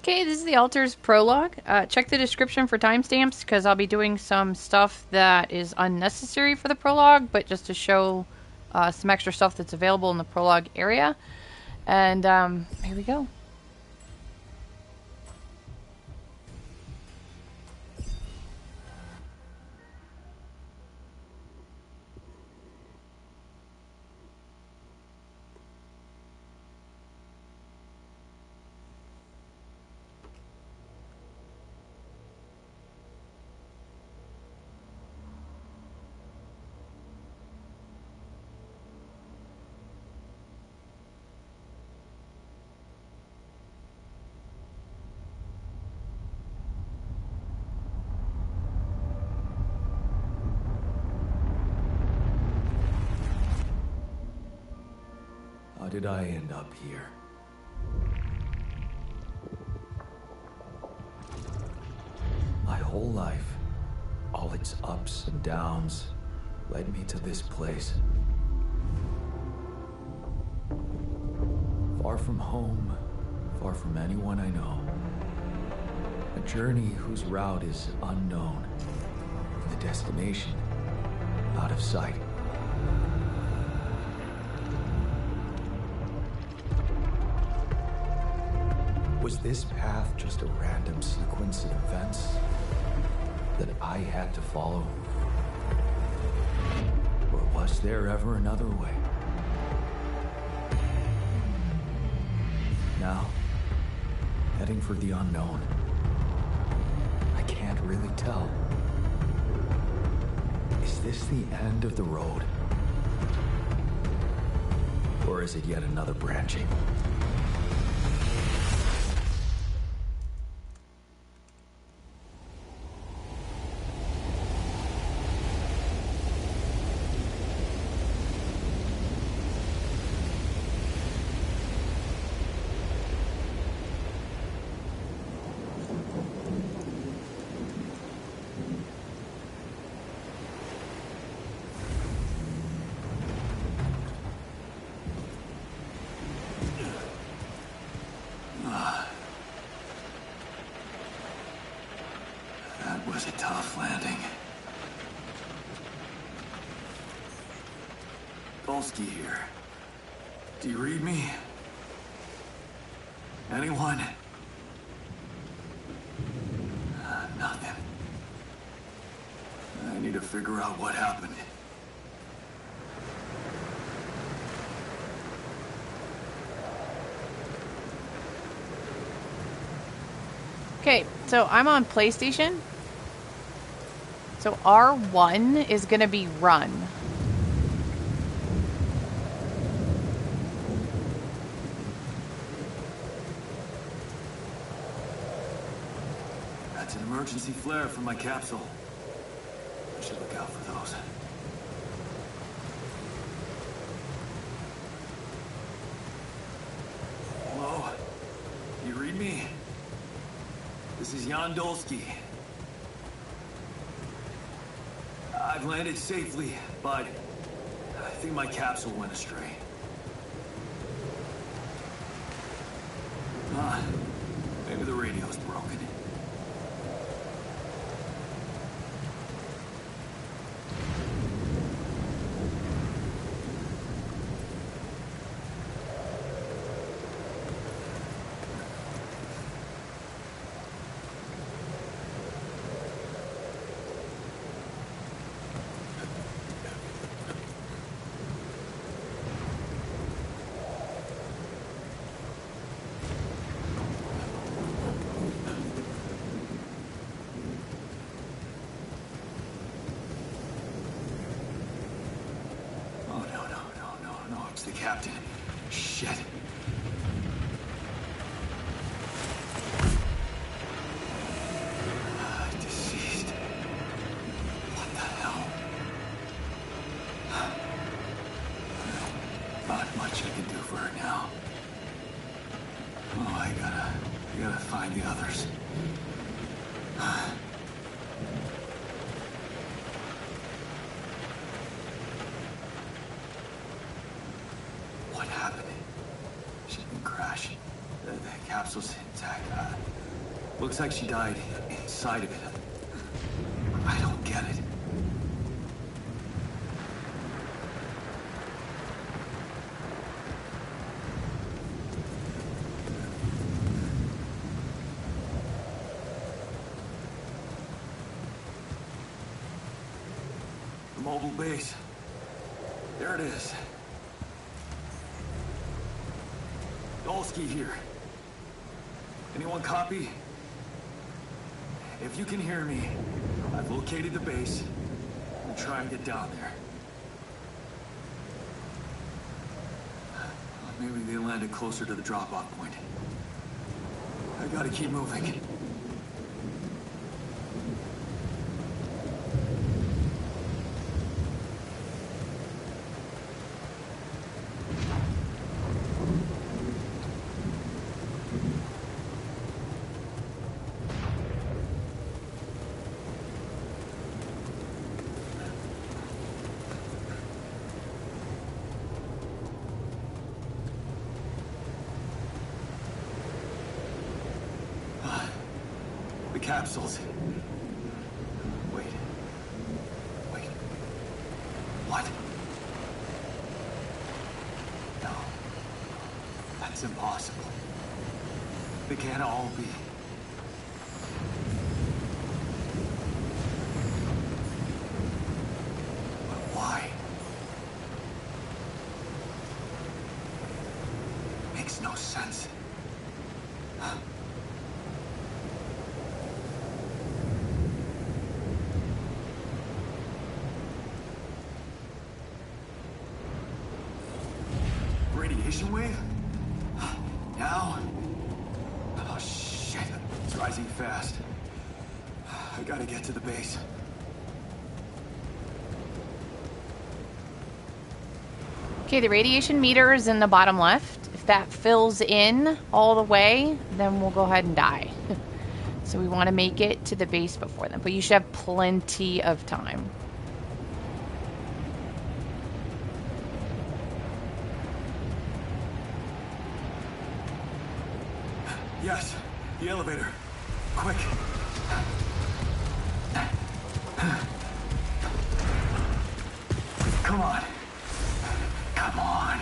Okay, this is the Altar's Prologue. Check the description for timestamps because I'll be doing some stuff that is unnecessary for the Prologue, but just to show some extra stuff that's available in the Prologue area. And here we go. How did I end up here? My whole life, all its ups and downs, led me to this place. Far from home, far from anyone I know. A journey whose route is unknown. The destination, out of sight. Was this path just a random sequence of events that I had to follow? Or was there ever another way? Now, heading for the unknown. I can't really tell. Is this the end of the road? Or is it yet another branching? That was a tough landing. Dolsky here. Do you read me? Anyone? Nothing. I need to figure out what happened. Okay, so I'm on PlayStation. So R1 is going to be run. That's an emergency flare from my capsule. I should look out for those. Hello? You read me? This is Jan Dolsky. I've landed safely, but I think my capsule went astray. Maybe the radio's broken. The captain. Shit. Deceased. What the hell? Not much I can do for her now. Oh, I gotta find the others. What happened? She's been crashing. The capsule's intact. Looks like she died inside of it. I don't get it. The mobile base. There it is. Dolsky here. Anyone copy? If you can hear me, I've located the base. We'll try and get down there. Maybe they landed closer to the drop-off point. I gotta keep moving. The capsules. Wait. What? No. That's impossible. They can't all be. But why? Makes no sense. Radiation wave? Now? Oh shit, it's rising fast. I gotta get to the base. Okay, the radiation meter is in the bottom left. If that fills in all the way, then we'll go ahead and die. So we want to make it to the base before then, but you should have plenty of time. Yes, the elevator. Quick. Come on. Come on.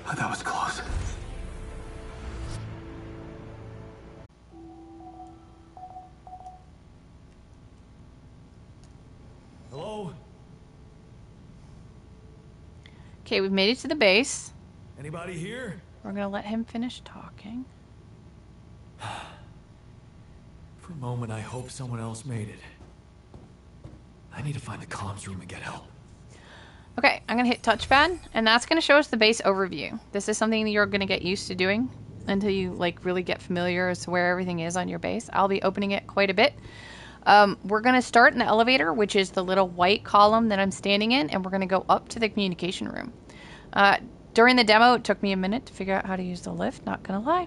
Oh, that was close. Hello? Okay, we've made it to the base. Anybody here? We're gonna let him finish talking. For a moment, I hope someone else made it. I need to find the comms room and get help. Okay, I'm gonna hit touchpad, and that's gonna show us the base overview. This is something that you're gonna get used to doing until you like really get familiar as to where everything is on your base. I'll be opening it quite a bit. We're gonna start in the elevator, which is the little white column that I'm standing in, and we're gonna go up to the communication room. During the demo, it took me a minute to figure out how to use the lift, not gonna lie.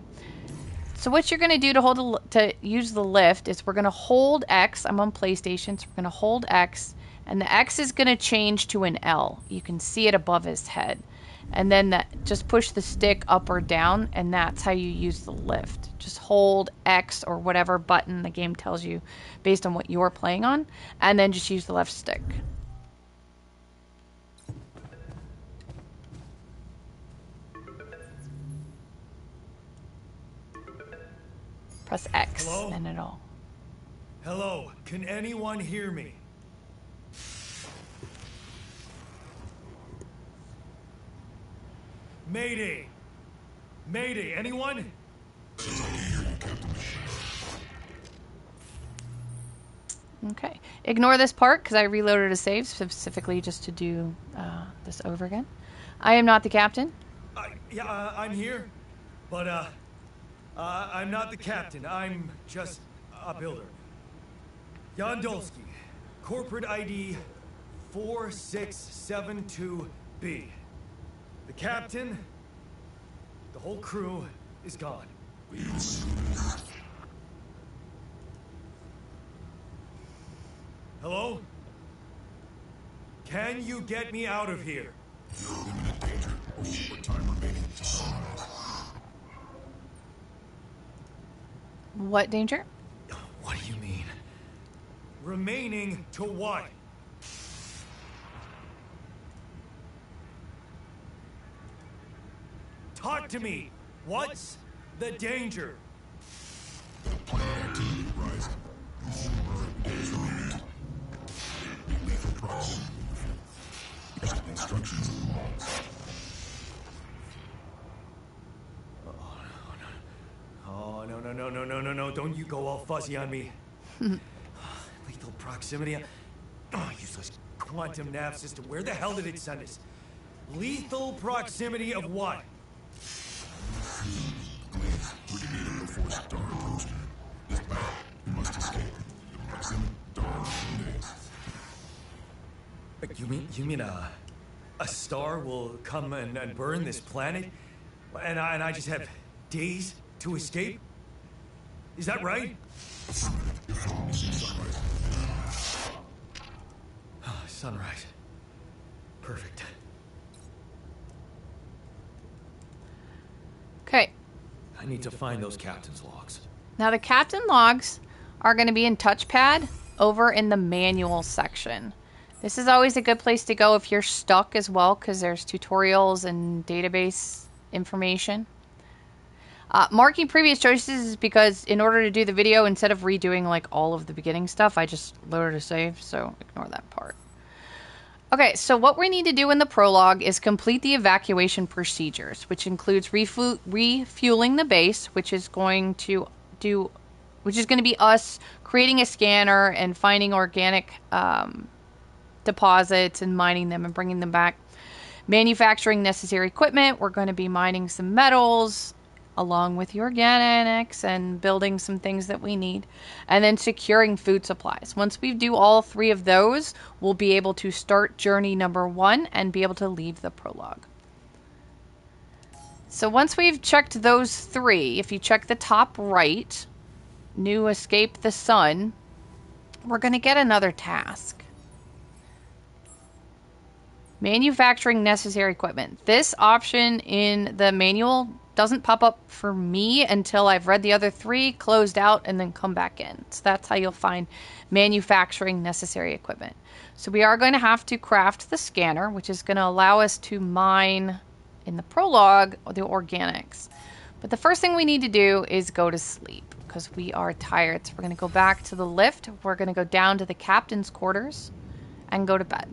So what you're gonna do to use the lift is we're gonna hold X. I'm on PlayStation, so we're gonna hold X, and the X is gonna change to an L. You can see it above his head. And then just push the stick up or down, and that's how you use the lift. Just hold X or whatever button the game tells you based on what you're playing on, and then just use the left stick. Press X. Hello? And it'll... Hello, can anyone hear me? Mayday! Mayday, anyone? Okay. Ignore this part because I reloaded a save specifically just to do this over again. I am not the captain. I'm here, but I'm not the captain. I'm just a builder. Jan Dolsky, corporate ID 4672B. The captain, the whole crew is gone. Hello? Can you get me out of here? You're in imminent danger. Short time remaining to survive. What danger? What do you mean? Remaining to what? Talk to me! What's the danger? Planet activity rising. Days remaining. Lethal proximity. Instructions of the laws. Oh, no. Don't you go all fuzzy on me. Lethal proximity. Oh, useless quantum nav system. Where the hell did it send us? Lethal proximity of what? Liquidated before star approaching. This battle, you must escape. The proximity dawn days. You mean a star will come and burn this planet? And I just have days to escape? Is that right? Sunrise. Sunrise. Perfect. Okay. I need to find those captain's logs. Now the captain logs are going to be in touchpad over in the manual section. This is always a good place to go if you're stuck as well, because there's tutorials and database information. Marking previous choices is because in order to do the video, instead of redoing like all of the beginning stuff, I just loaded a save, so ignore that part. Okay, so what we need to do in the prologue is complete the evacuation procedures, which includes refueling the base, which is going to be us creating a scanner and finding organic deposits and mining them and bringing them back. Manufacturing necessary equipment. We're going to be mining some metals along with the organics and building some things that we need. And then securing food supplies. Once we do all three of those, we'll be able to start journey number 1 and be able to leave the prologue. So once we've checked those 3, if you check the top right, new escape the sun, we're going to get another task. Manufacturing necessary equipment. This option in the manual doesn't pop up for me until I've read the other 3, closed out, and then come back in. So that's how you'll find manufacturing necessary equipment. So we are going to have to craft the scanner, which is going to allow us to mine in the prologue the organics. But the first thing we need to do is go to sleep because we are tired. So we're going to go back to the lift. We're going to go down to the captain's quarters and go to bed.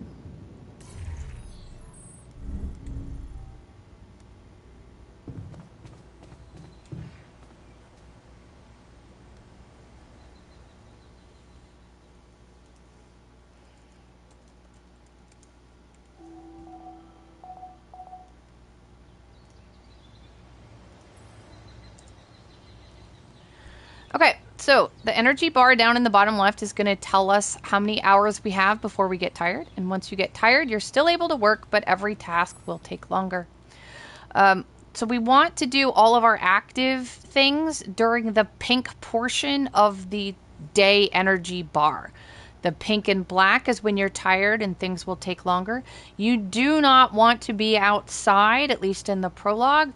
Okay, so the energy bar down in the bottom left is going to tell us how many hours we have before we get tired. And once you get tired, you're still able to work, but every task will take longer. So we want to do all of our active things during the pink portion of the day energy bar. The pink and black is when you're tired and things will take longer. You do not want to be outside, at least in the prologue,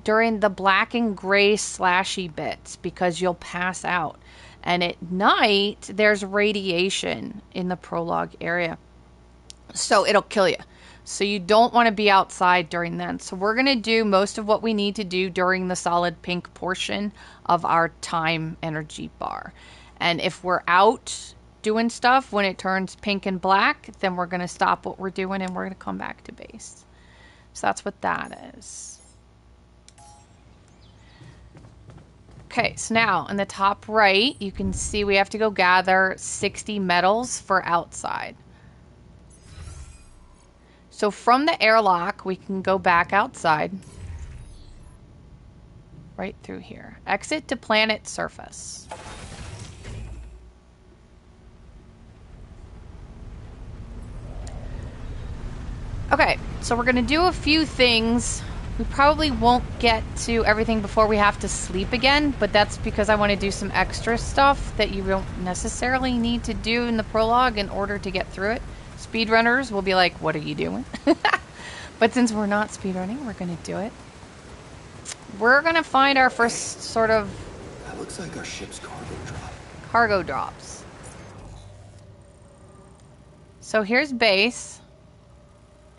during the black and gray slashy bits because you'll pass out. And at night, there's radiation in the prologue area. So it'll kill you. So you don't want to be outside during then. So we're going to do most of what we need to do during the solid pink portion of our time energy bar. And if we're out doing stuff when it turns pink and black, then we're going to stop what we're doing and we're going to come back to base. So that's what that is. Okay, so now in the top right, you can see we have to go gather 60 metals for outside. So from the airlock, we can go back outside. Right through here. Exit to planet surface. Okay, so we're going to do a few things. We probably won't get to everything before we have to sleep again, but that's because I want to do some extra stuff that you don't necessarily need to do in the prologue in order to get through it. Speedrunners will be like, what are you doing? But since we're not speedrunning, we're going to do it. We're going to find our first sort of That looks like our ship's cargo drop. Cargo drops. So here's base.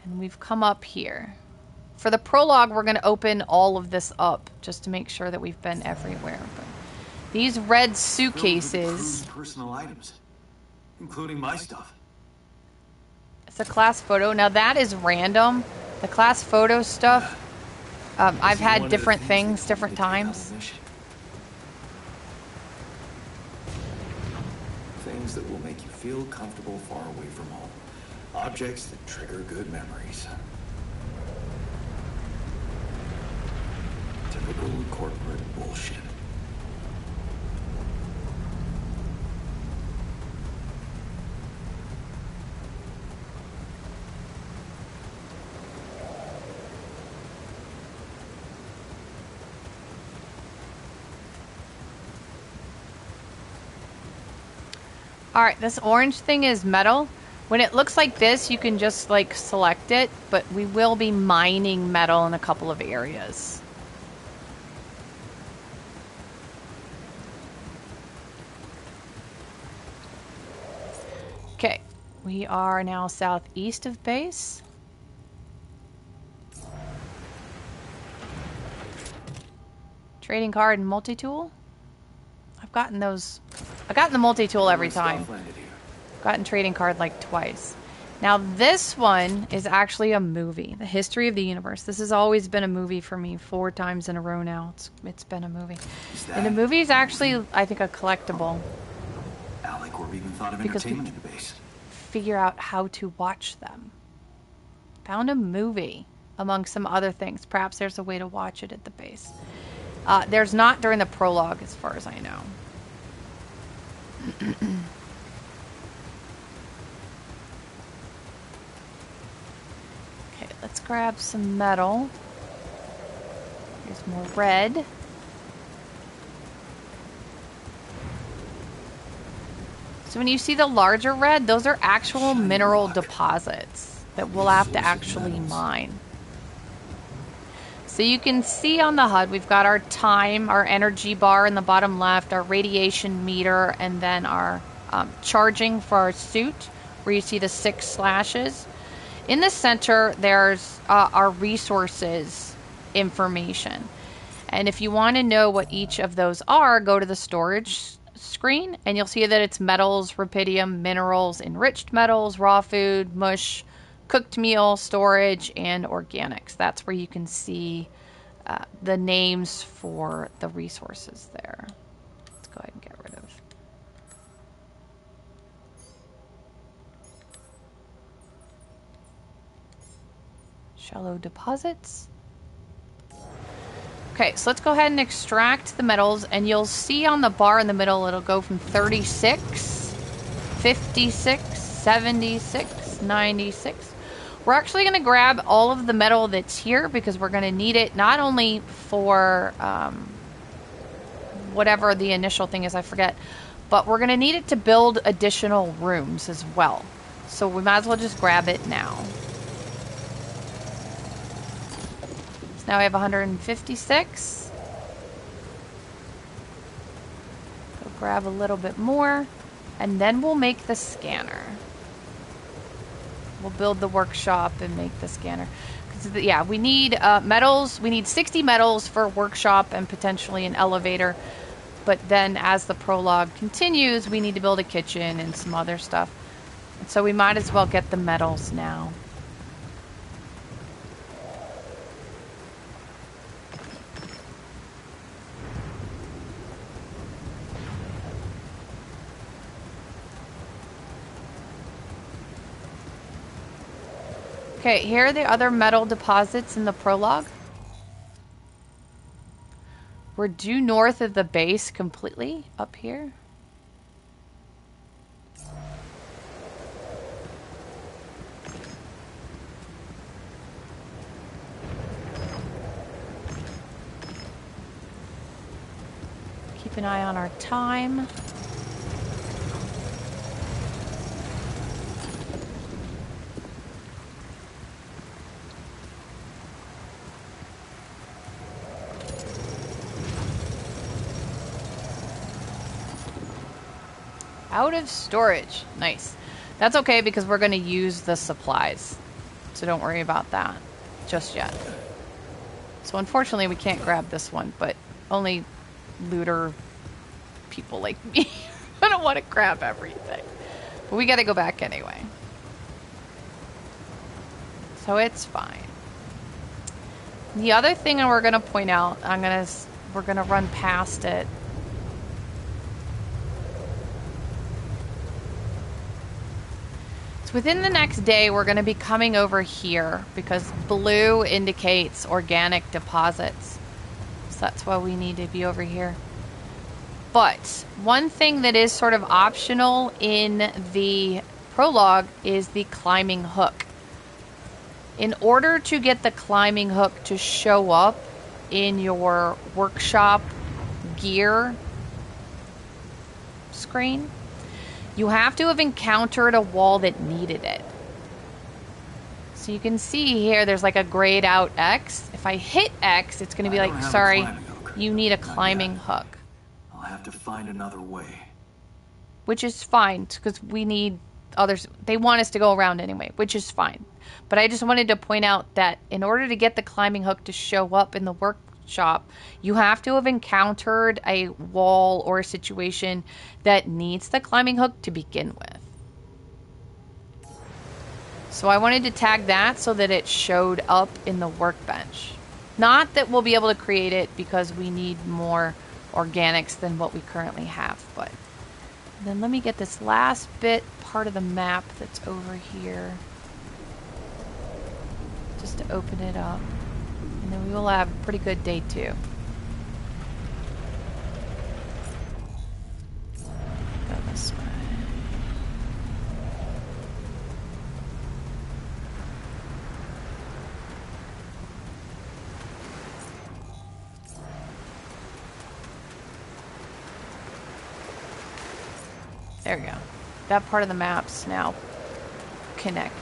And we've come up here. For the prologue, we're going to open all of this up just to make sure that we've been everywhere. But these red suitcases... Personal items, including my stuff. It's a class photo. Now that is random. The class photo stuff, I've had different things, different times. Things that will make you feel comfortable far away from home. Objects that trigger good memories. Typical corporate bullshit. Alright, this orange thing is metal. When it looks like this, you can just like select it, but we will be mining metal in a couple of areas. Okay, we are now southeast of base. Trading card and multi-tool. I've gotten those. I've gotten the multi-tool every time. Gotten trading card like twice. Now this one is actually a movie. The History of the Universe. This has always been a movie for me 4 times in a row now. It's been a movie. And the movie is actually, I think, a collectible. Alec, we've even thought of entertainment in the base. Figure out how to watch them. Found a movie among some other things. Perhaps there's a way to watch it at the base. There's not during the prologue as far as I know. Okay, let's grab some metal. Here's more red. So when you see the larger red, those are actual mineral deposits that we'll have to actually mine. So you can see on the HUD, we've got our time, our energy bar in the bottom left, our radiation meter, and then our charging for our suit, where you see the 6 slashes. In the center, there's our resources information. And if you want to know what each of those are, go to the storage screen, and you'll see that it's metals, rapidium, minerals, enriched metals, raw food, mush, cooked meal, storage, and organics. That's where you can see the names for the resources there. Let's go ahead and get rid of. Shallow deposits. Okay, so let's go ahead and extract the metals, and you'll see on the bar in the middle, it'll go from 36, 56, 76, 96. We're actually going to grab all of the metal that's here because we're going to need it not only for whatever the initial thing is, I forget, but we're going to need it to build additional rooms as well. So we might as well just grab it now. So now we have 156. Go grab a little bit more, and then we'll make the scanner. We'll build the workshop and make the scanner. Yeah, we need metals. We need 60 metals for a workshop and potentially an elevator. But then as the prologue continues, we need to build a kitchen and some other stuff. And so we might as well get the metals now. Okay, here are the other metal deposits in the prologue. We're due north of the base completely, up here. Keep an eye on our time. Out of storage. Nice. That's okay because we're going to use the supplies. So don't worry about that just yet. So unfortunately we can't grab this one, but only looter people like me. I don't want to grab everything. But we got to go back anyway. So it's fine. The other thing we're going to point out, we're going to run past it. Within the next day, we're going to be coming over here because blue indicates organic deposits. So that's why we need to be over here. But one thing that is sort of optional in the prologue is the climbing hook. In order to get the climbing hook to show up in your workshop gear screen, you have to have encountered a wall that needed it. So you can see here there's like a grayed out X. If I hit X, it's going to be like, sorry, you need a climbing hook. I'll have to find another way. Which is fine, because we need others. They want us to go around anyway, which is fine. But I just wanted to point out that in order to get the climbing hook to show up in the workshop, you have to have encountered a wall or a situation that needs the climbing hook to begin with. So I wanted to tag that so that it showed up in the workbench. Not that we'll be able to create it because we need more organics than what we currently have, but then let me get this last part of the map that's over here just to open it up, and then we will have a pretty good day too. Go this way. There we go. That part of the map's now connected.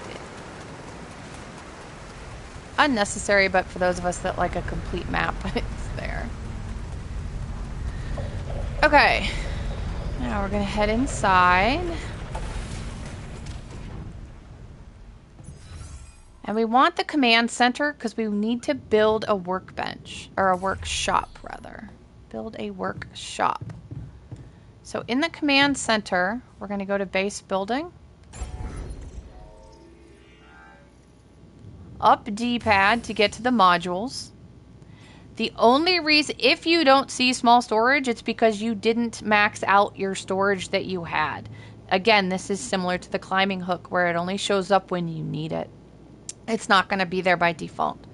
Unnecessary, but for those of us that like a complete map, it's there. Okay. Now we're going to head inside. And we want the command center because we need to build a workbench, or a workshop rather. Build a workshop. So in the command center, we're going to go to base building. Up D-pad to get to the modules. The only reason, if you don't see small storage, it's because you didn't max out your storage that you had. Again, this is similar to the climbing hook where it only shows up when you need it. It's not going to be there by default.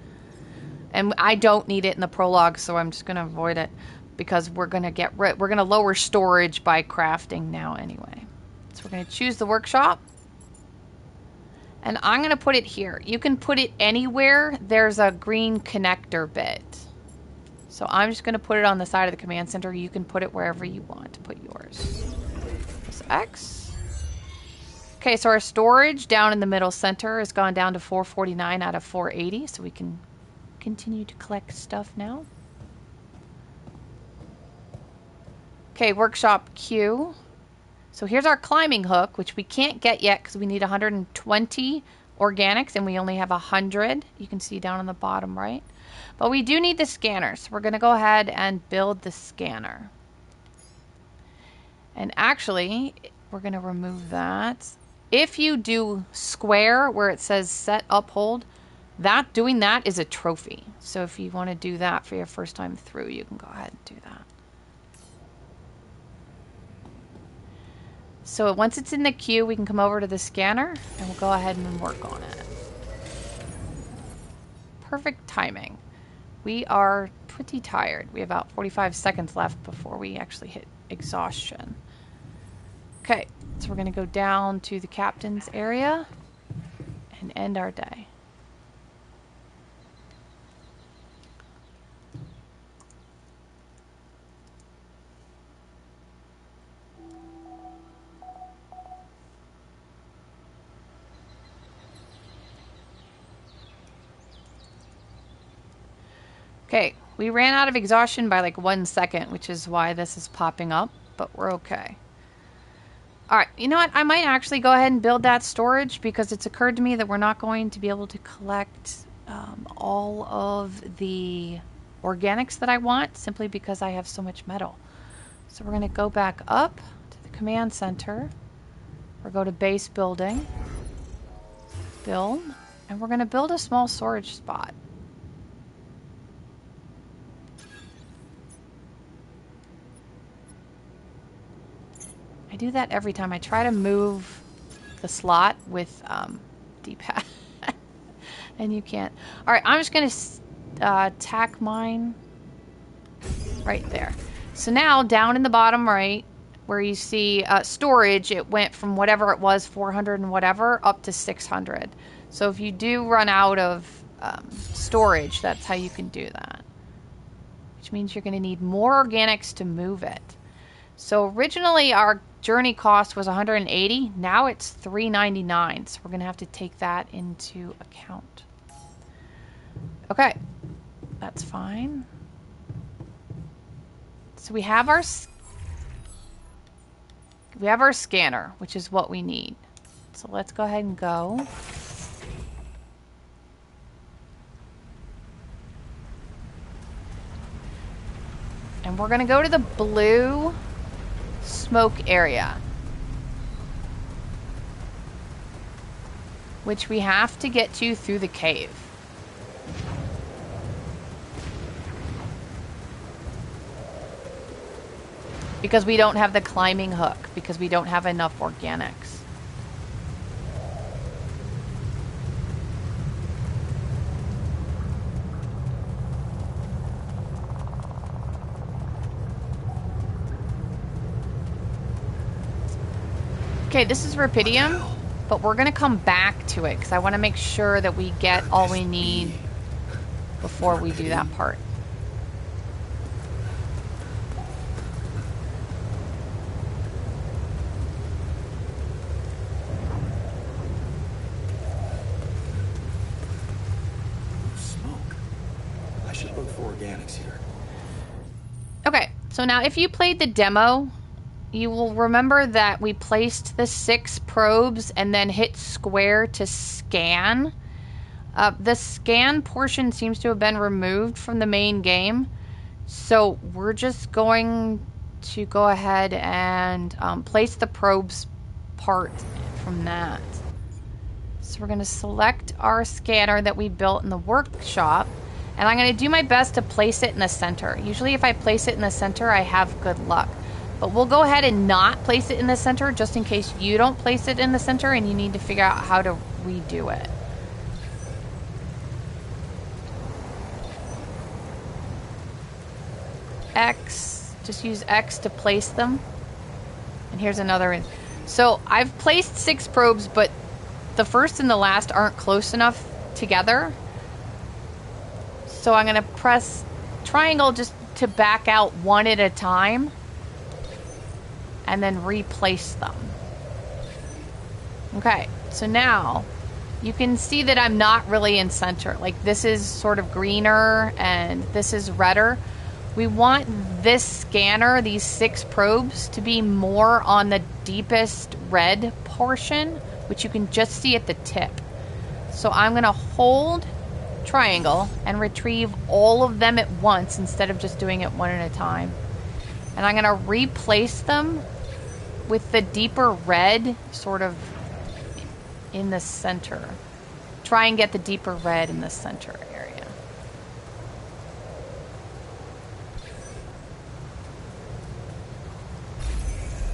And I don't need it in the prologue, so I'm just going to avoid it. Because we're going to lower storage by crafting now anyway. So we're going to choose the workshop. And I'm going to put it here. You can put it anywhere. There's a green connector bit. So I'm just going to put it on the side of the command center. You can put it wherever you want to put yours. Press X. Okay, so our storage down in the middle center has gone down to 449 out of 480. So we can continue to collect stuff now. Okay, workshop Q. So here's our climbing hook, which we can't get yet because we need 120 organics and we only have 100. You can see down on the bottom right. But we do need the scanner, so we're going to go ahead and build the scanner. And actually, we're going to remove that. If you do square where it says set uphold, doing that is a trophy. So if you want to do that for your first time through, you can go ahead and do that. So once it's in the queue, we can come over to the scanner and we'll go ahead and work on it. Perfect timing. We are pretty tired. We have about 45 seconds left before we actually hit exhaustion. Okay, so we're going to go down to the captain's area and end our day. Okay, we ran out of exhaustion by like 1 second, which is why this is popping up, but we're okay. Alright, you know what? I might actually go ahead and build that storage because it's occurred to me that we're not going to be able to collect all of the organics that I want simply because I have so much metal. So we're going to go back up to the command center. We'll go to base building, build, and we're going to build a small storage spot. I do that every time. I try to move the slot with D-pad. And you can't. Alright, I'm just going to tack mine right there. So now, down in the bottom right, where you see storage, it went from whatever it was, 400 and whatever, up to 600. So if you do run out of storage, that's how you can do that. Which means you're going to need more organics to move it. So originally our journey cost was 180. Now it's 399. So we're going to have to take that into account. Okay, that's fine. So we have our scanner, which is what we need. So let's go ahead and go. And we're going to go to the blue smoke area, which we have to get to through the cave. Because we don't have the climbing hook, because we don't have enough organics. Okay, this is Rapidium, but we're going to come back to it because I want to make sure that we get all we need before we do that part. Smoke. I should look for organics here. Okay, so now if you played the demo, you will remember that we placed the 6 probes and then hit square to scan. The scan portion seems to have been removed from the main game. So we're just going to go ahead and place the probes part from that. So we're going to select our scanner that we built in the workshop. And I'm going to do my best to place it in the center. Usually if I place it in the center, I have good luck. But we'll go ahead and not place it in the center just in case you don't place it in the center and you need to figure out how to redo it. X, just use X to place them. And here's another. So I've placed 6 probes, but the first and the last aren't close enough together. So I'm going to press triangle just to back out one at a time. And then replace them. Okay, so now you can see that I'm not really in center. Like this is sort of greener and this is redder. We want this scanner, these 6 probes, to be more on the deepest red portion, which you can just see at the tip. So I'm going to hold triangle and retrieve all of them at once instead of just doing it one at a time. And I'm going to replace them with the deeper red sort of in the center. Try and get the deeper red in the center area.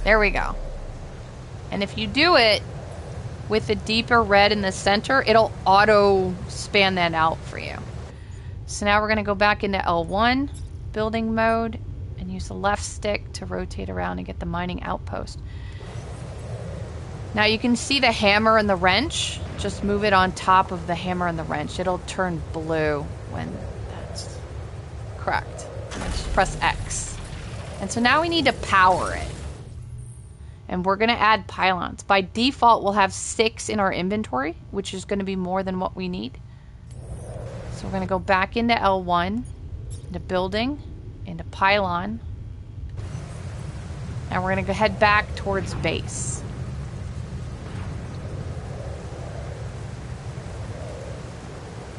There we go. And if you do it with the deeper red in the center, it'll auto span that out for you. So now we're going to go back into L1 building mode and use the left stick to rotate around and get the mining outpost. Now you can see the hammer and the wrench. Just move it on top of the hammer and the wrench. It'll turn blue when that's correct. And then just press X. And so now we need to power it. And we're going to add pylons. By default, we'll have 6 in our inventory, which is going to be more than what we need. So we're going to go back into L1, into building, into pylon. And we're going to head back towards base.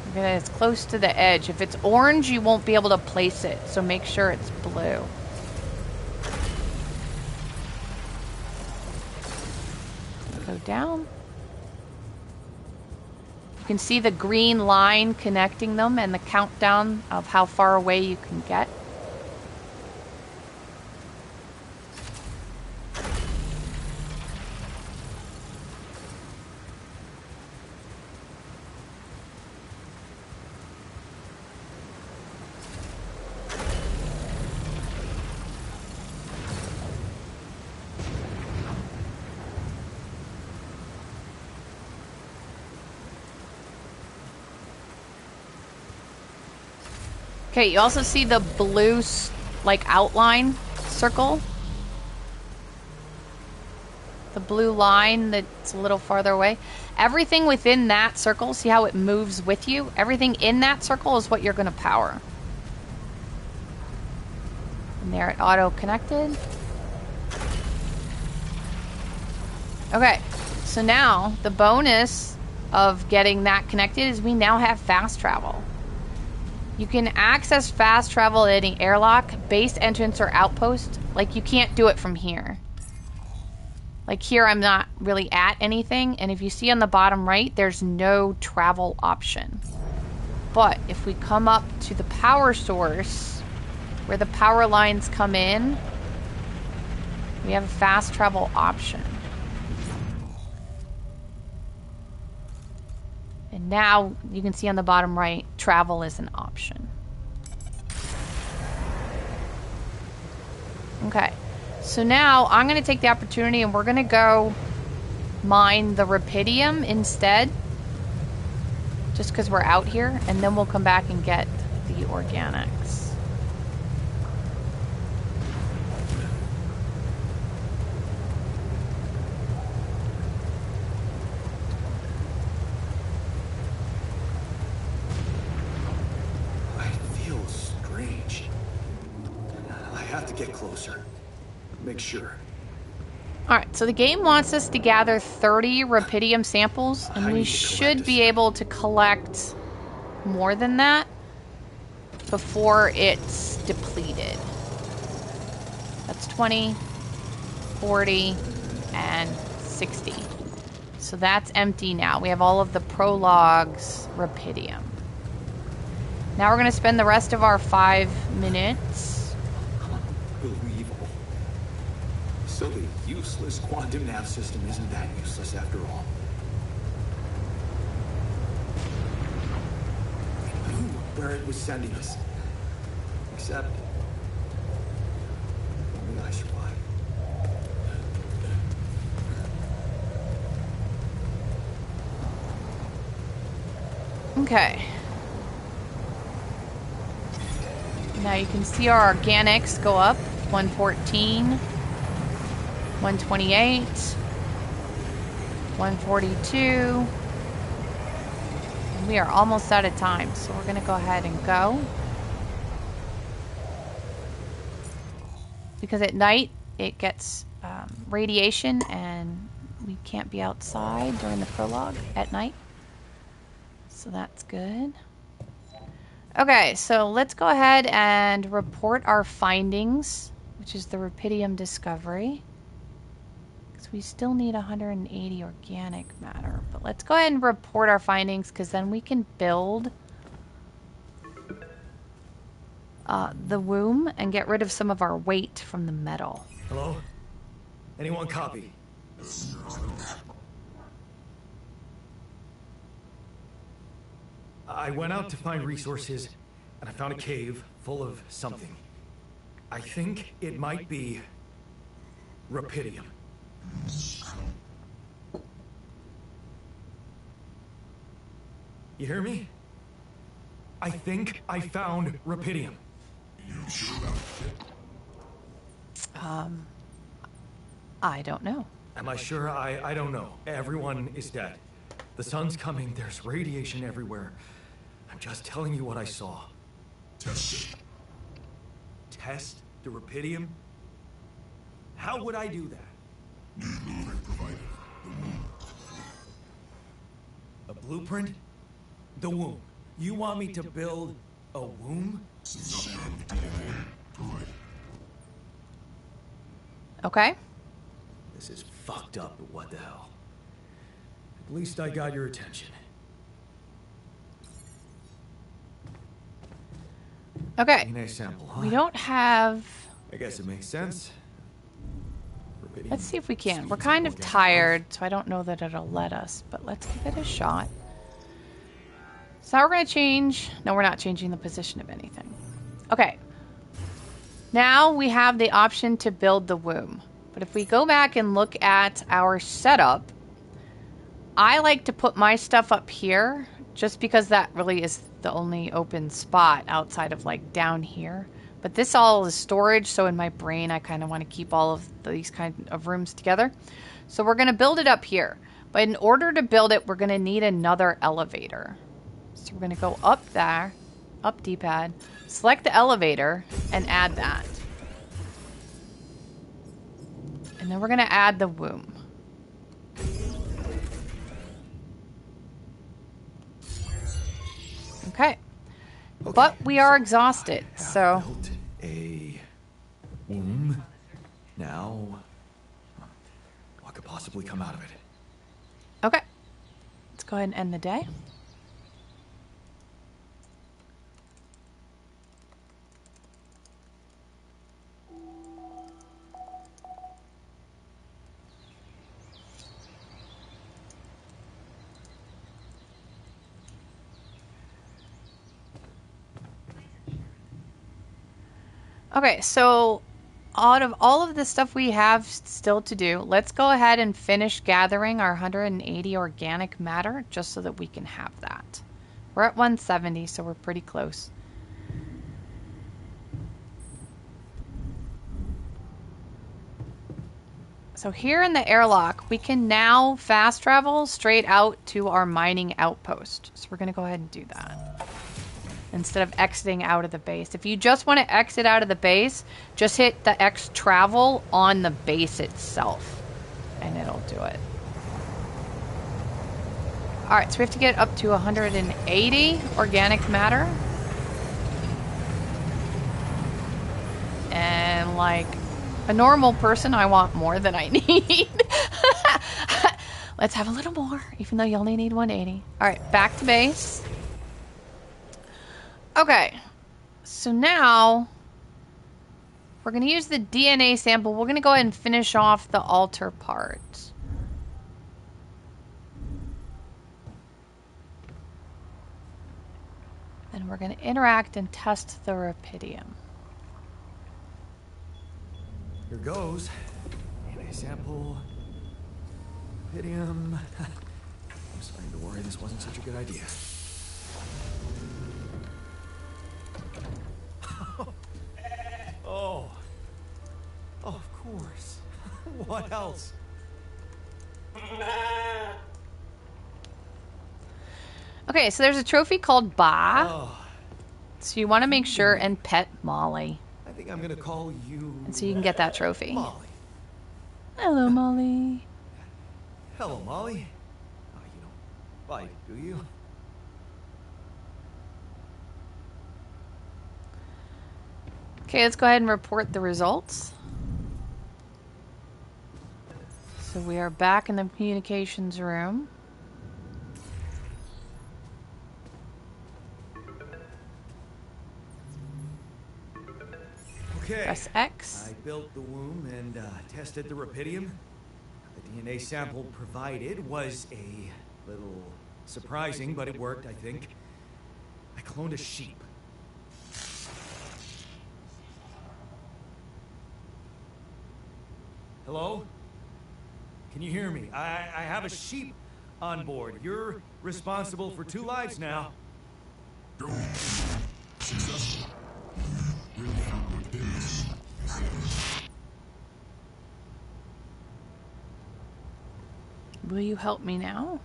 We're going to, it's close to the edge. If it's orange, you won't be able to place it, so make sure it's blue. Go down. You can see the green line connecting them and the countdown of how far away you can get. Okay, you also see the blue, like, outline circle. The blue line that's a little farther away. Everything within that circle, see how it moves with you? Everything in that circle is what you're going to power. And there it auto-connected. Okay, so now the bonus of getting that connected is we now have fast travel. You can access fast travel at any airlock, base entrance, or outpost. Like, you can't do it from here. Like, here I'm not really at anything, and if you see on the bottom right, there's no travel option. But if we come up to the power source, where the power lines come in, we have a fast travel option. And now you can see on the bottom right, travel is an option. Okay, so now I'm going to take the opportunity and we're going to go mine the Rapidium instead. Just because we're out here, and then we'll come back and get the organics. Get closer. Make sure. Alright, so the game wants us to gather 30 Rapidium samples, and we should be able to collect more than that before it's depleted. That's 20, 40, and 60. So that's empty now. We have all of the Prologue's Rapidium. Now we're going to spend the rest of our 5 minutes. Believable. So the useless quantum nav system isn't that useless after all. We knew where it was sending us. Except only I survived. Okay. Now you can see our organics go up. 114, 128, 142. And we are almost out of time, so we're going to go ahead and go. Because at night it gets radiation and we can't be outside during the prologue at night. So that's good. Okay, so let's go ahead and report our findings, which is the Rapidium discovery. Because we still need 180 organic matter. But let's go ahead and report our findings, because then we can build the womb and get rid of some of our weight from the metal. Hello? Anyone copy? I went out to find resources, and I found a cave full of something. I think it might be Rapidium. You hear me? I think I found Rapidium. You sure about it? I don't know. Am I sure? I don't know. Everyone is dead. The sun's coming, there's radiation everywhere. I'm just telling you what I saw. Test it. Test the Rapidium? How would I do that? The blueprint provided. The womb. A blueprint? The womb. You want me to build a womb? Synthesis of DNA provided. Okay. This is fucked up, but what the hell? At least I got your attention. Okay. DNA sample, huh? We don't have... I guess it makes sense. Rapidium. Let's see if we can. We're kind of tired, so I don't know that it'll let us, but let's give it a shot. So now we're going to change... No, we're not changing the position of anything. Okay. Now we have the option to build the womb. But if we go back and look at our setup, I like to put my stuff up here just because that really is the only open spot outside of like down here. But this all is storage, so in my brain I kind of want to keep all of these kind of rooms together. So we're going to build it up here. But in order to build it, we're going to need another elevator. So we're going to go up there, up D-pad, select the elevator, and add that. And then we're going to add the womb. Okay. But we are exhausted, so... Built a womb? Now, what could possibly come out of it? Okay. Let's go ahead and end the day. Okay, so out of all of the stuff we have still to do, let's go ahead and finish gathering our 180 organic matter just so that we can have that. We're at 170, so we're pretty close. So here in the airlock, we can now fast travel straight out to our mining outpost. So we're going to go ahead and do that instead of exiting out of the base. If you just want to exit out of the base, just hit the X travel on the base itself and it'll do it. Alright, so we have to get up to 180 organic matter. And like a normal person, I want more than I need. Let's have a little more, even though you only need 180. Alright, back to base. Okay, so now we're going to use the DNA sample. We're going to go ahead and finish off the altar part. And we're going to interact and test the Rapidium. Here goes. DNA sample. Rapidium. I'm starting to worry this wasn't such a good idea. Oh, of course. What else? Okay, so there's a trophy called Baaaa. Oh, So you want to make sure and pet Molly. I think I'm gonna call you. And so you can get that trophy. Molly. Hello, Molly. Hello, Molly. You don't bite, do you? Okay, let's go ahead and report the results. So we are back in the communications room. Okay. Press X. I built the womb and tested the Rapidium. The DNA sample provided was a little surprising, but it worked, I think. I cloned a sheep. Hello? Can you hear me? I have a sheep on board. You're responsible for 2 lives now. Go. Successful. Really have good business. Will you help me now?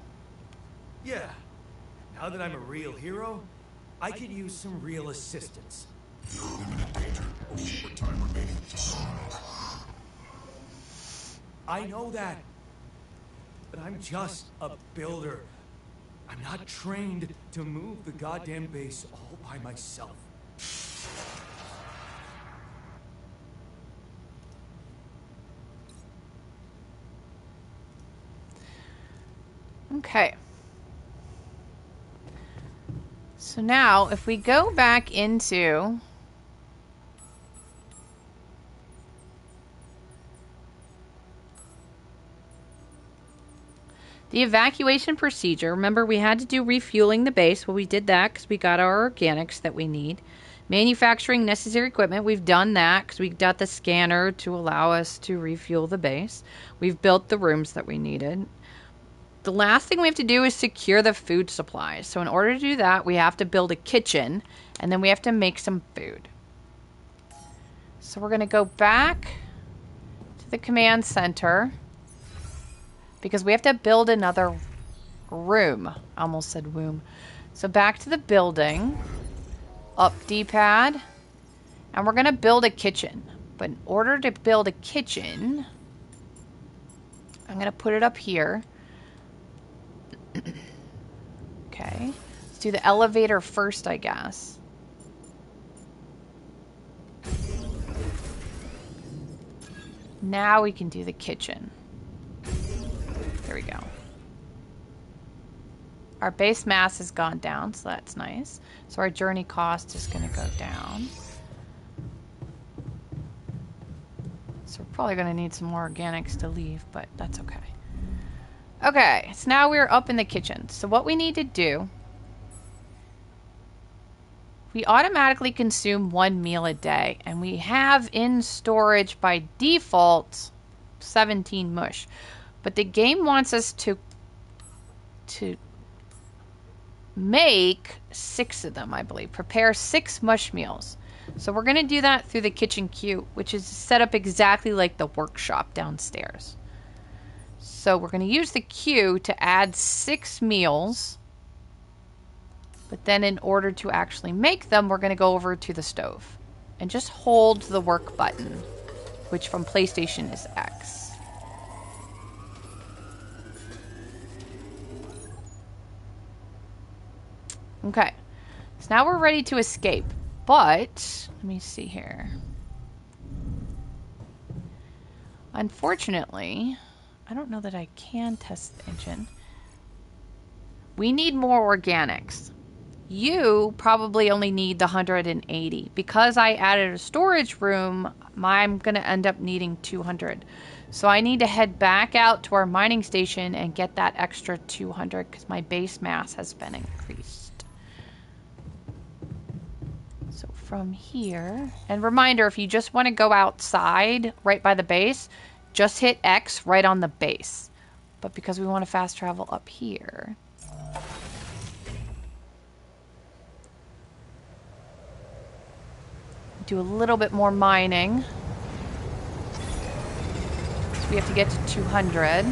Yeah. Now that I'm a real hero, I could use some real assistance. You're in imminent danger. Only short time remaining to survive. I know that. But I'm just a builder. I'm not trained to move the goddamn base all by myself. Okay. So now, if we go back into the evacuation procedure, remember we had to do refueling the base. Well, we did that because we got our organics that we need. Manufacturing necessary equipment, we've done that because we got the scanner to allow us to refuel the base. We've built the rooms that we needed. The last thing we have to do is secure the food supplies. So in order to do that, we have to build a kitchen, and then we have to make some food. So we're going to go back to the command center because we have to build another room. I almost said womb. So back to the building, up D-pad, and we're going to build a kitchen. But in order to build a kitchen, I'm going to put it up here. Okay, let's do the elevator first, I guess. Now we can do the kitchen. There we go. Our base mass has gone down, so that's nice. So our journey cost is going to go down. So we're probably going to need some more organics to leave, but that's okay. Okay, so now we're up in the kitchen. So what we need to do, we automatically consume 1 meal a day, and we have in storage by default 17 mush. But the game wants us to make 6 of them, I believe. Prepare 6 mush meals. So we're going to do that through the kitchen queue, which is set up exactly like the workshop downstairs. So we're going to use the queue to add 6 meals. But then in order to actually make them, we're going to go over to the stove. And just hold the work button, which from PlayStation is X. Okay. So now we're ready to escape. But, let me see here. Unfortunately, I don't know that I can test the engine. We need more organics. You probably only need the 180. Because I added a storage room, I'm going to end up needing 200. So I need to head back out to our mining station and get that extra 200 because my base mass has been increased. So from here, and reminder, if you just want to go outside right by the base, just hit X right on the base. But because we want to fast travel up here, do a little bit more mining. So we have to get to 200.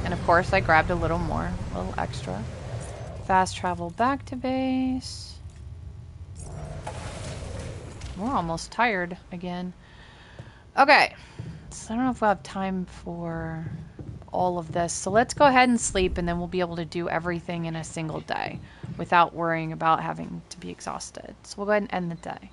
And of course I grabbed a little more, a little extra. Fast travel back to base. We're almost tired again. Okay, so I don't know if we'll have time for all of this. So let's go ahead and sleep, and then we'll be able to do everything in a single day without worrying about having to be exhausted. So we'll go ahead and end the day.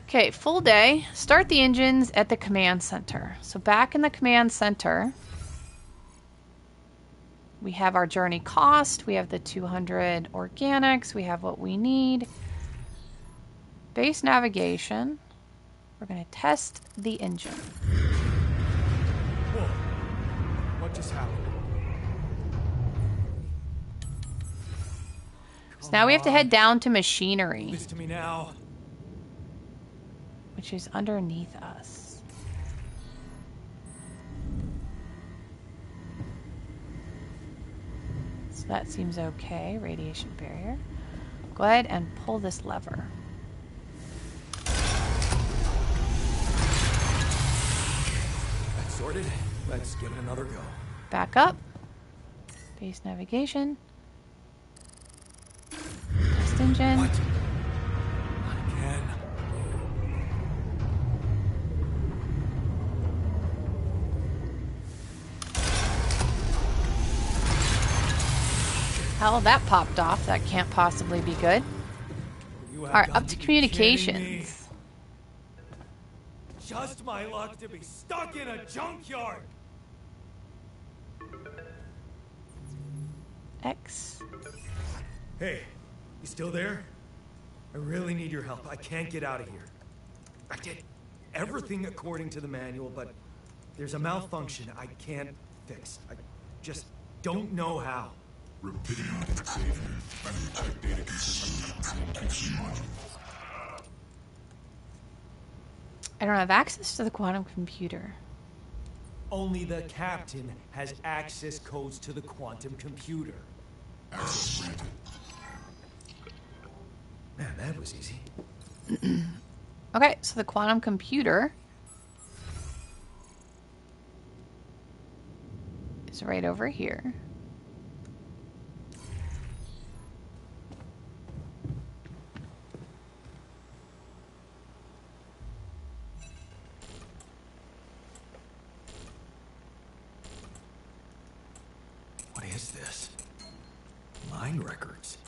Okay, full day. Start the engines at the command center. So back in the command center, we have our journey cost. We have the 200 organics. We have what we need. Base navigation. We're going to test the engine. Whoa. What just happened? So now we have to head down to machinery, Listen to me now. which is underneath us. So that seems okay. Radiation barrier. Go ahead and pull this lever. That's sorted. Let's give it another go. Back up. Base navigation. Test engine. What? Not again. Hell, that popped off. That can't possibly be good. Alright, up to communications. Just my luck to be stuck in a junkyard. X. Hey, you still there? I really need your help. I can't get out of here. I did everything according to the manual, but there's a malfunction I can't fix. I just don't know how. Rapidium, Xavier. I need to check data consistently with the QC module. I don't have access to the quantum computer. Only the captain has access codes to the quantum computer. Access granted. Man, that was easy. Okay, so the quantum computer is right over here. What is this? Mine records.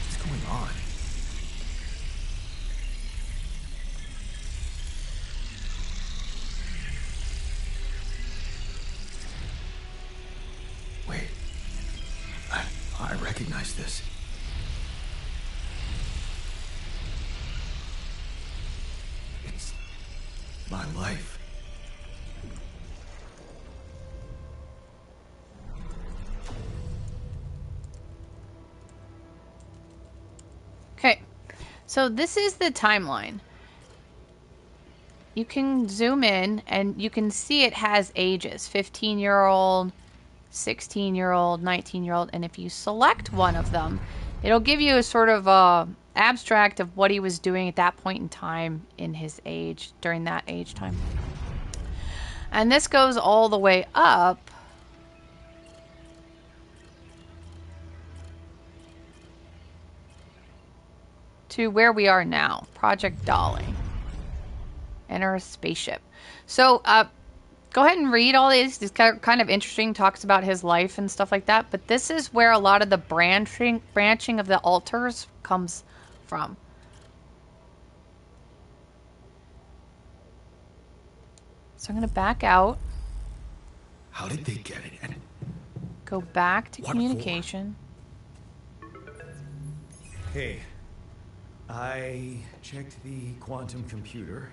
What's going on? Wait. I recognize this. It's my life. Okay, so this is the timeline. You can zoom in and you can see it has ages. 15-year-old, 16-year-old, 19-year-old, and if you select one of them, it'll give you a sort of abstract of what he was doing at that point in time in his age, during that age time. And this goes all the way up to where we are now, Project Dolly. Enter a spaceship. So, go ahead and read all these. It's kind of interesting. Talks about his life and stuff like that. But this is where a lot of the branching of the altars comes from. So I'm going to back out. How did they get it? And Go back to What communication. hey, I checked the quantum computer.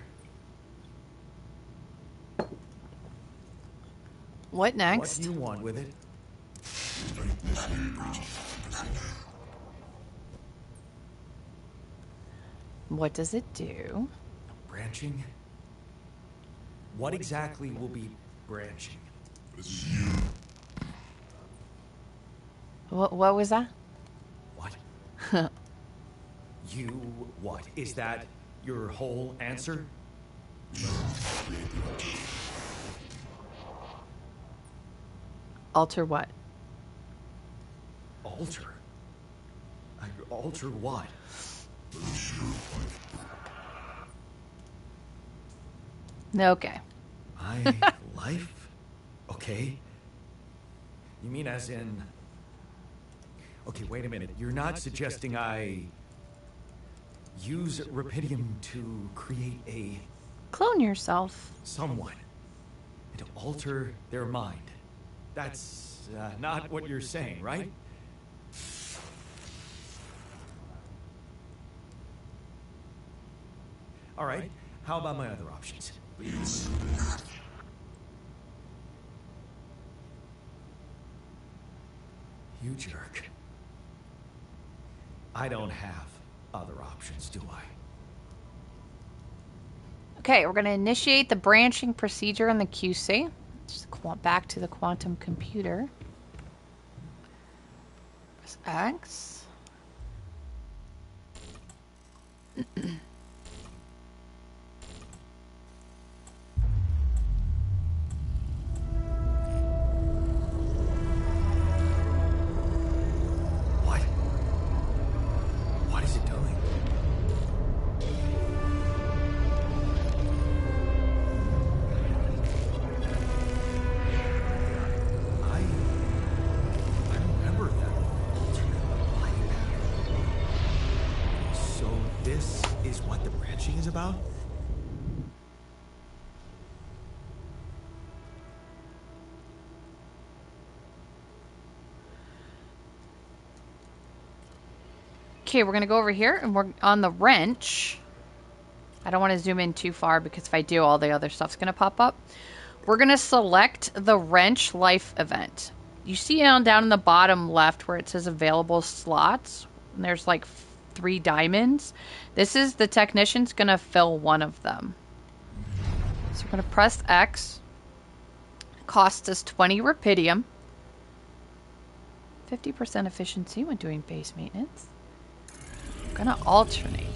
What What next? do you want with it? What does it do? Branching? What exactly will be branching? This is you. What was that? What? You what? Is that your whole answer? Alter what? Alter? Alter what? Okay. My life? Okay. You mean as in... Okay, wait a minute. You're not suggesting I use Rapidium to create a Clone yourself. someone and to alter their mind. That's not what you're saying, right? All right. How about my other options? You jerk. I don't have other options, do I? Okay, we're going to initiate the branching procedure in the QC. Just back to the quantum computer. Press X. What is it doing? I remember that alternate light path. So this is what the branching is about? Okay, we're going to go over here and we're on the wrench. I don't want to zoom in too far because if I do, all the other stuff's going to pop up. We're going to select the wrench life event. You see down in the bottom left where it says available slots. And there's like 3 diamonds. This is the technician's going to fill one of them. So we're going to press X. It costs us 20 Rapidium. 50% efficiency when doing base maintenance. I'm going to alternate them.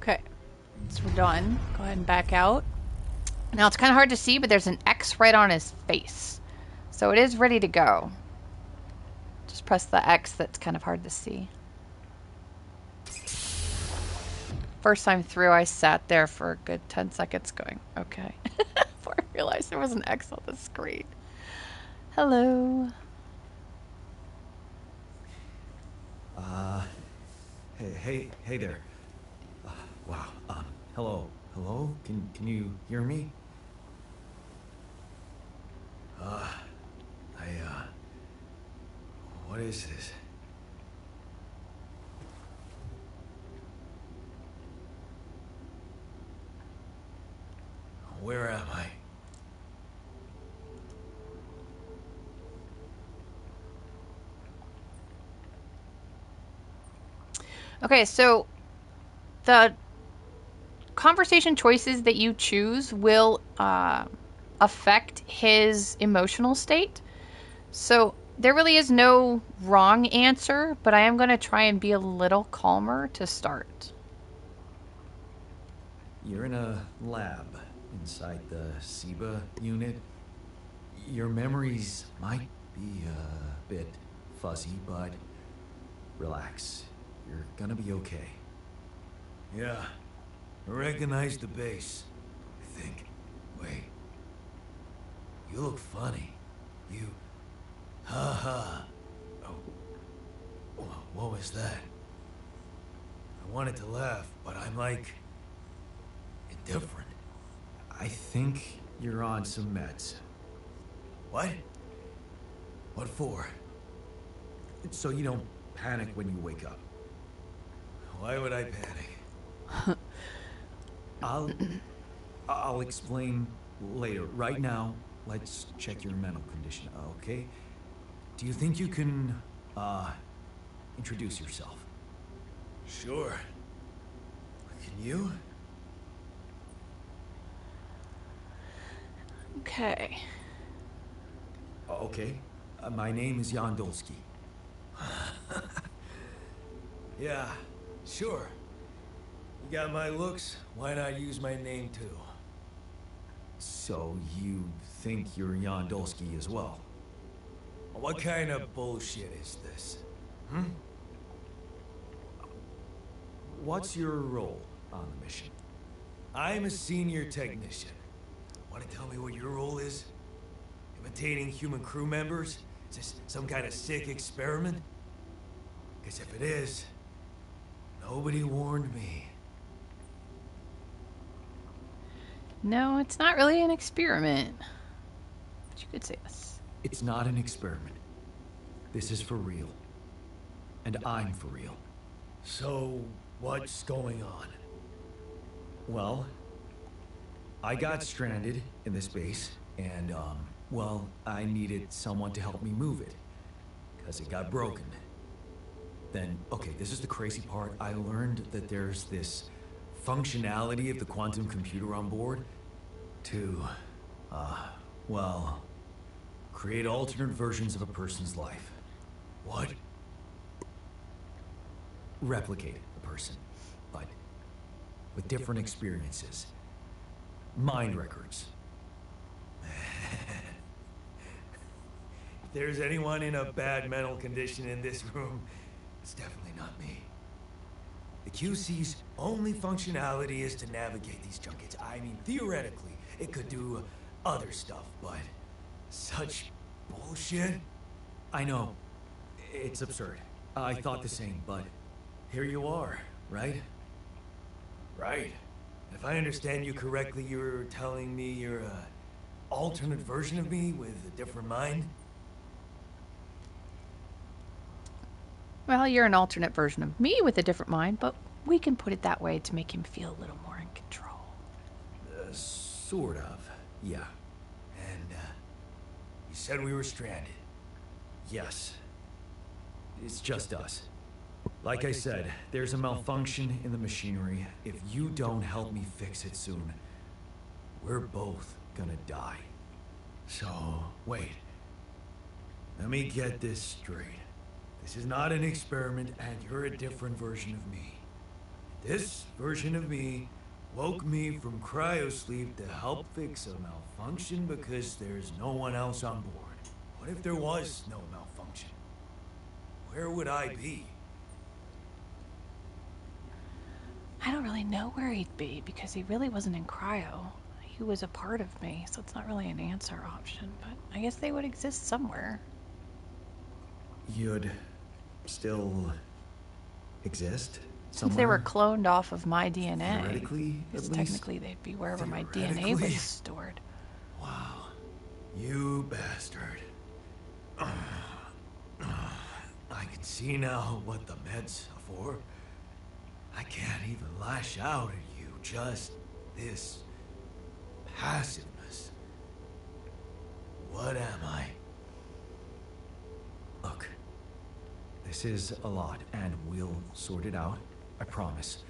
Okay, so we're done. Go ahead and back out. Now it's kind of hard to see, but there's an X right on his face. So it is ready to go. Just press the X that's kind of hard to see. First time through, I sat there for a good 10 seconds going, okay. Before I realized there was an X on the screen. Hello. Hey there. Wow. Hello. Hello? Can you hear me? What is this? Where am I? Okay, so the conversation choices that you choose will affect his emotional state. So there really is no wrong answer, but I am going to try and be a little calmer to start. You're in a lab inside the SIBA unit. Your memories might be a bit fuzzy, but relax. You're gonna be okay. Yeah, I recognize the base, I think. Wait, you look funny. You... Haha. Oh. What was that? I wanted to laugh, but I'm like... indifferent. I think you're on some meds. What? What for? So you don't panic when you wake up. Why would I panic? I'll explain later. Right now, let's check your mental condition, okay? Do you think you can, introduce yourself? Sure. Can you? Okay. Okay. My name is Jan Dolsky. Yeah, sure. You got my looks, why not use my name too? So you think you're Jan Dolsky as well? What kind of bullshit is this? What's your role on the mission? I'm a senior technician. Want to tell me what your role is? Imitating human crew members? Is this some kind of sick experiment? Because if it is, nobody warned me. No, it's not really an experiment. But you could say this. It's not an experiment. This is for real. And I'm for real. So, what's going on? Well, I got stranded in this base, and, well, I needed someone to help me move it. Because it got broken. Then, okay, this is the crazy part. I learned that there's this functionality of the quantum computer on board to, well, create alternate versions of a person's life. What? Replicate a person, but with different experiences. Mind records. If there's anyone in a bad mental condition in this room, it's definitely not me. The QC's only functionality is to navigate these junkets. I mean, theoretically, it could do other stuff, but such bullshit? I know. It's absurd. I thought the same, but here you are, right? Right. If I understand you correctly, you're telling me you're an alternate version of me with a different mind? Well, you're an alternate version of me with a different mind, but we can put it that way to make him feel a little more in control. Sort of, yeah. And, you said we were stranded. Yes. It's just us. Like I said, there's a malfunction in the machinery. If you don't help me fix it soon, we're both gonna die. So, wait. Let me get this straight. This is not an experiment, and you're a different version of me. This version of me woke me from cryosleep to help fix a malfunction because there's no one else on board. What if there was no malfunction? Where would I be? I don't really know where he'd be because he really wasn't in cryo. He was a part of me, so it's not really an answer option, but I guess they would exist somewhere. You'd still exist somewhere? Since they were cloned off of my DNA, Theoretically, at because least? technically they'd be wherever my DNA Theoretically? was stored. Wow. You bastard. I can see now what the meds are for. I can't even lash out at you, just this passiveness. What am I? Look, this is a lot, and we'll sort it out, I promise.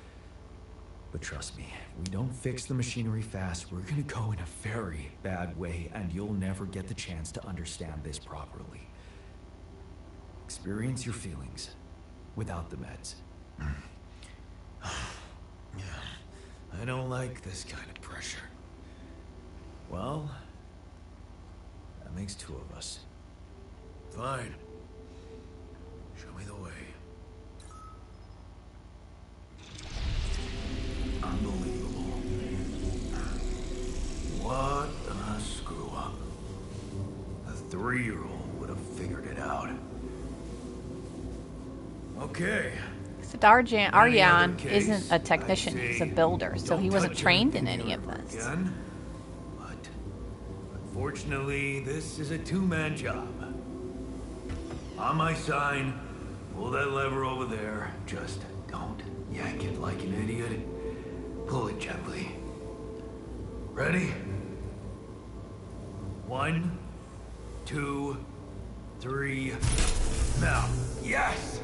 But trust me, if we don't fix the machinery fast, we're gonna go in a very bad way, and you'll never get the chance to understand this properly. Experience your feelings without the meds. Yeah, I don't like this kind of pressure. Well, that makes two of us. Fine. Show me the way. Unbelievable. What a screw up. A 3-year-old would have figured it out. Okay. So Any other Arjan case, isn't a technician, I'd he's a say builder, so he don't wasn't touch trained in anything any of here this. again. But unfortunately, this is a 2-man job. On my sign, pull that lever over there. Just don't yank it like an idiot. Pull it gently. Ready? 1, 2, 3. Now. Yes!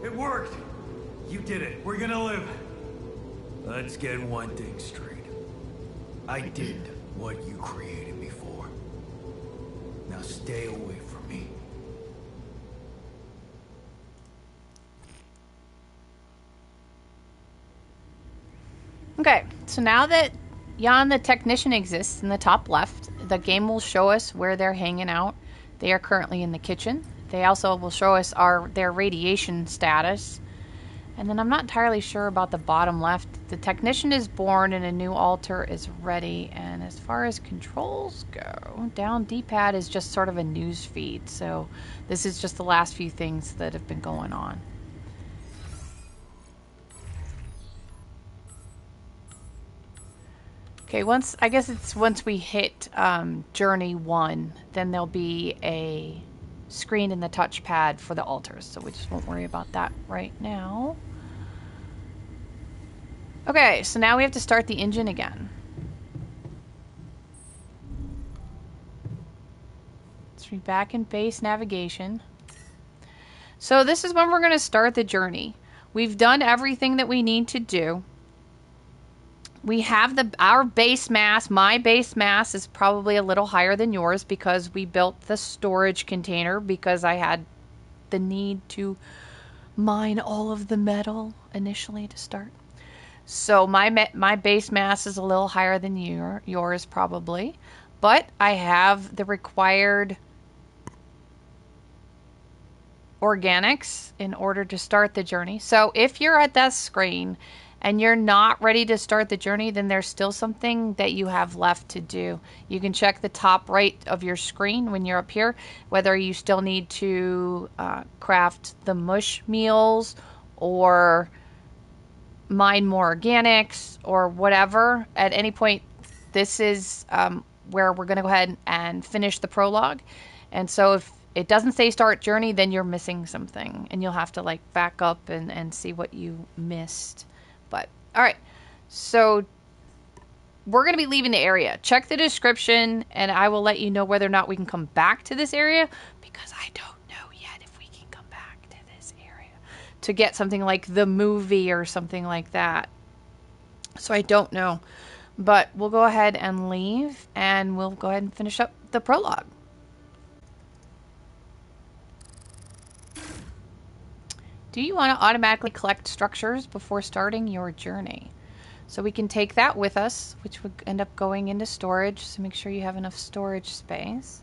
It worked! You did it. We're gonna live. Let's get one thing straight. I did what you created me for. Now stay away from me. Okay, so now that Jan the technician exists in the top left, the game will show us where they're hanging out. They are currently in the kitchen. They also will show us their radiation status. And then I'm not entirely sure about the bottom left. The technician is born and a new altar is ready. And as far as controls go, down D-pad is just sort of a news feed. So this is just the last few things that have been going on. Okay, once we hit Journey 1, then there'll be a screen in the touchpad for the altars, so we just won't worry about that right now. Okay, so now we have to start the engine again. Let's be back in base navigation. So this is when we're going to start the journey. We've done everything that we need to do. We have our base mass. My base mass is probably a little higher than yours because we built the storage container because I had the need to mine all of the metal initially to start. So my base mass is a little higher than yours probably, but I have the required organics in order to start the journey. So if you're at that screen and you're not ready to start the journey, then there's still something that you have left to do. You can check the top right of your screen when you're up here, whether you still need to craft the mush meals or mine more organics or whatever. At any point, this is where we're going to go ahead and finish the prologue. And so if it doesn't say start journey, then you're missing something and you'll have to like back up and see what you missed. But all right, so we're going to be leaving the area. Check the description and I will let you know whether or not we can come back to this area, because I don't know yet if we can come back to this area to get something like the movie or something like that. So I don't know, but we'll go ahead and leave and we'll go ahead and finish up the prologue. Do you want to automatically collect structures before starting your journey? So we can take that with us, which would end up going into storage, so make sure you have enough storage space.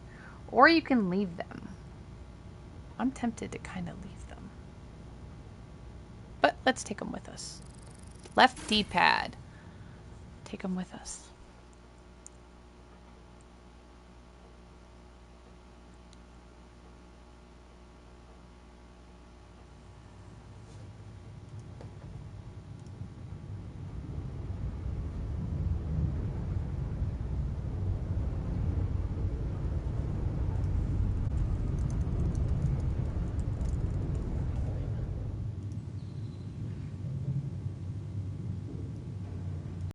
Or you can leave them. I'm tempted to kind of leave them. But let's take them with us. Left D-pad. Take them with us.